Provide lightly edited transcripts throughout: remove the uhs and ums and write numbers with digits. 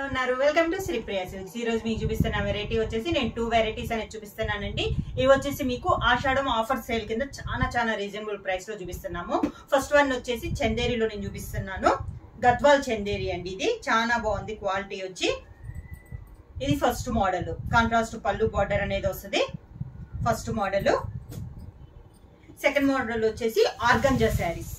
ఉన్నారు welcome to Sripriya silks. ఈ రోజు మీకు చూపిస్తున్న వెరైటీ వచ్చేసి నేను 2 వెరైటీస్ అనేది చూపిస్తున్నానండి। ఇవి వచ్చేసి మీకు ఆషాఢం ఆఫర్ సేల్ కింద చాలా రీజనబుల్ ప్రైస్ లో చూపిస్తున్నాము। ఫస్ట్ వన్ వచ్చేసి చందేరిలో నేను చూపిస్తున్నాను, గద్వాల్ చందేరి అండి। ఇది చాలా బాగుంది, క్వాలిటీ వచ్చి ఇది ఫస్ట్ మోడల్, కాంట్రాస్ట్ పళ్ళు బార్డర్ అనేది వస్తుంది ఫస్ట్ మోడల్। సెకండ్ మోడల్ వచ్చేసి ఆర్గంజా శారీస్,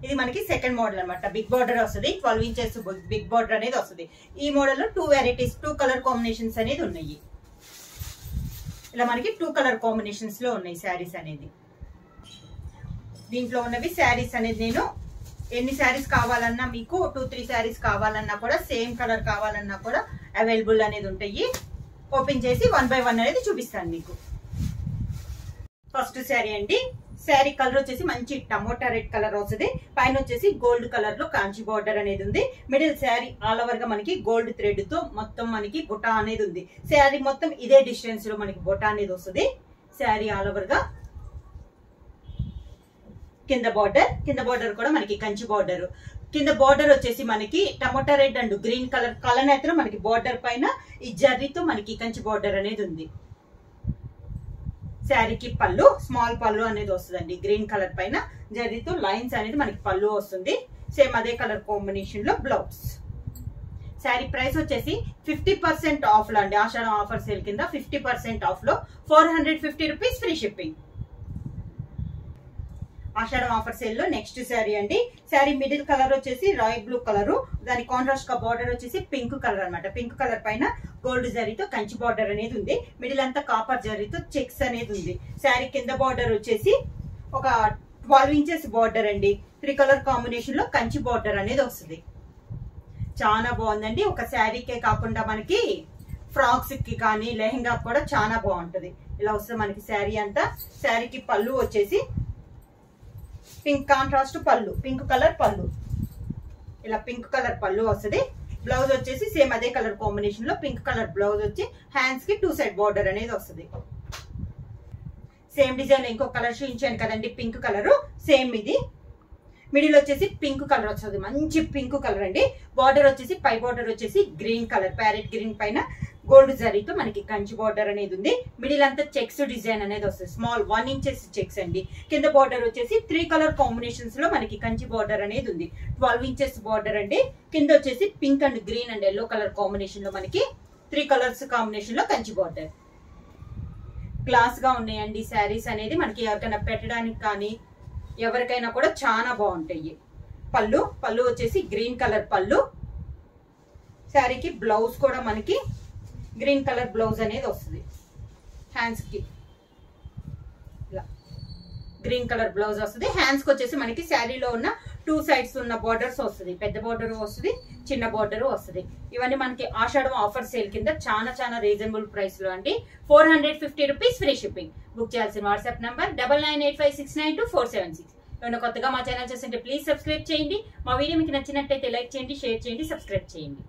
ఇది మనకి సెకండ్ మోడల్ అన్నమాట। బిగ్ బార్డర్ వస్తుంది, 12 ఇంచెస్ బిగ్ బార్డర్ అనేది వస్తుంది। ఈ మోడల్ లో 2 వెరైటీస్ 2 కలర్ కాంబినేషన్స్ అనేది ఉన్నాయి। ఇలా మనకి 2 కలర్ కాంబినేషన్స్ లో ఉన్నాయి శారీస్ అనేది। దీంట్లో ఉన్నవి శారీస్ అనేది నేను ఎన్ని శారీస్ కావాలన్నా మీకు 2-3 శారీస్ కావాలన్నా కూడా సేమ్ కలర్ కావాలన్నా కూడా అవైలబుల్ అనేది ఉంటాయి। ఓపెన్ చేసి 1 by 1 అనేది చూపిస్తాను మీకు। ఫస్ట్ శారీ అండి, శారీ కలర్ వచ్చేసి మంచి టమోటా రెడ్ కలర్ వస్తుంది, పైన వచ్చేసి గోల్డ్ కలర్ లో కాంచి బార్డర్ అనేది ఉంది। మిడిల్ శారీ ఆల్ ఓవర్ గా మనకి గోల్డ్ థ్రెడ్ తో మొత్తం మనకి బుటా అనేది ఉంది। శారీ మొత్తం ఇదే డిస్టెన్స్ లో మనకి బుటా అనేది వస్తుంది। శారీ ఆల్ ఓవర్ గా కింద బార్డర్ కూడా మనకి కంచి బార్డర్, కింద బార్డర్ వచ్చేసి మనకి tomato red and green colour కలనేతలో మనకి బార్డర్ పైన ఈ జర్రీతో మనకి కంచి బార్డర్ అనేది ఉంది। శారీకి పళ్ళు స్మాల్ పళ్ళు అనేది వస్తుందండి, గ్రీన్ కలర్ పైన జరీతో లైన్స్ అనేది మనకి పళ్ళు వస్తుంది। సేమ్ అదే కలర్ కాంబినేషన్ లో బ్లౌజ్। శారీ ప్రైస్ వచ్చేసి 50% ఆఫ్ లో అండి, ఆషాఢం ఆఫర్ సేల్ కింద 50% ఆఫ్ లో 450 రూపీస్ ఫ్రీ షిప్పింగ్। ఆషాఢం ఆఫర్ సేల్ లో నెక్స్ట్ శారీ అండి, శారీ మిడిల్ కలర్ వచ్చేసి రాయల్ బ్లూ కలర్, దాని కాంట్రాస్ట్ గా బార్డర్ వచ్చేసి పింక్ కలర్ అన్నమాట। పింక్ కలర్ పైన గోల్డ్ జరీతో కంచి బార్డర్ అనేది ఉంది, మిడిల్ అంతా కాపర్ జరీతో చెక్స్ అనేది ఉంది। శారీ కింద బార్డర్ వచ్చేసి ఒక 12 ఇంచెస్ బార్డర్ అండి, 3 కలర్ కాంబినేషన్ లో కంచి బార్డర్ అనేది వస్తుంది। చాలా బాగుందండి, ఒక శారీకే కాకుండా మనకి ఫ్రాక్స్ కి కానీ లెహంగా కూడా చాలా బాగుంటది। ఇలా వస్తుంది మనకి శారీ అంతా। శారీకి పళ్ళు వచ్చేసి పింక్ కాంట్రాస్ట్ పళ్ళు, పింక్ కలర్ పళ్ళు, ఇలా పింక్ కలర్ పళ్ళు వస్తుంది। బ్లౌజ్ వచ్చేసి సేమ్ అదే కలర్ కాంబినేషన్ లో పింక్ కలర్ బ్లౌజ్ వచ్చి హ్యాండ్స్ కి 2 సైడ్ బార్డర్ అనేది వస్తుంది। సేమ్ డిజైన్ ఇంకో కలర్ చూపించాను కదండి, పింక్ కలర్ సేమ్ ఇది। మిడిల్ వచ్చేసి పింక్ కలర్ వస్తుంది, మంచి పింక్ కలర్ అండి। బార్డర్ వచ్చేసి పై బార్డర్ వచ్చేసి గ్రీన్ కలర్ ప్యారెట్ గ్రీన్ పైన గోల్డ్ జరీతో మనకి కంచి బార్డర్ అనేది ఉంది। మిడిల్ అంతా చెక్స్ డిజైన్ అనేది వస్తుంది, స్మాల్ 1 ఇంచెస్ చెక్స్ అండి। కింద బార్డర్ వచ్చేసి 3 కలర్ కాంబినేషన్స్ లో మనకి కంచి బార్డర్ అనేది ఉంది, 12 ఇంచెస్ బార్డర్ అండి। కింద వచ్చేసి pink and green and yellow colour combination లో మనకి 3 కలర్స్ కాంబినేషన్ లో కంచి బార్డర్। క్లాస్ గా ఉన్నాయండి శారీస్ అనేది, మనకి ఎవరికైనా పెట్టడానికి కానీ ఎవరికైనా కూడా చాలా బాగుంటాయి। పళ్ళు వచ్చేసి గ్రీన్ కలర్ పళ్ళు, శారీకి బ్లౌజ్ కూడా మనకి గ్రీన్ కలర్ బ్లౌజ్ అనేది వస్తుంది। హ్యాండ్స్ కి ఇలా గ్రీన్ కలర్ బ్లౌజ్ వస్తుంది। హ్యాండ్స్ కి వచ్చేసి మనకి శారీలో ఉన్న 2 సైడ్స్ ఉన్న బార్డర్స్ వస్తుంది, పెద్ద బార్డర్ వస్తుంది, చిన్న బార్డర్ వస్తుంది। ఇవన్నీ మనకి ఆషాఢం ఆఫర్ సేల్ కింద చాలా రీజనబుల్ ప్రైస్ లో అండి। 450 రూపీస్ ఫ్రీ షిప్పింగ్। బుక్ చేయాల్సిన వాట్సాప్ నంబర్ 9985692476। ఏమైనా కొత్తగా మా ఛానల్ చూస్తుంటే ప్లీజ్ సబ్స్క్రైబ్ చేయండి। మా వీడియో మీకు నచ్చినట్టయితే లైక్ చేయండి, షేర్ చేయండి, సబ్స్క్రైబ్ చేయండి।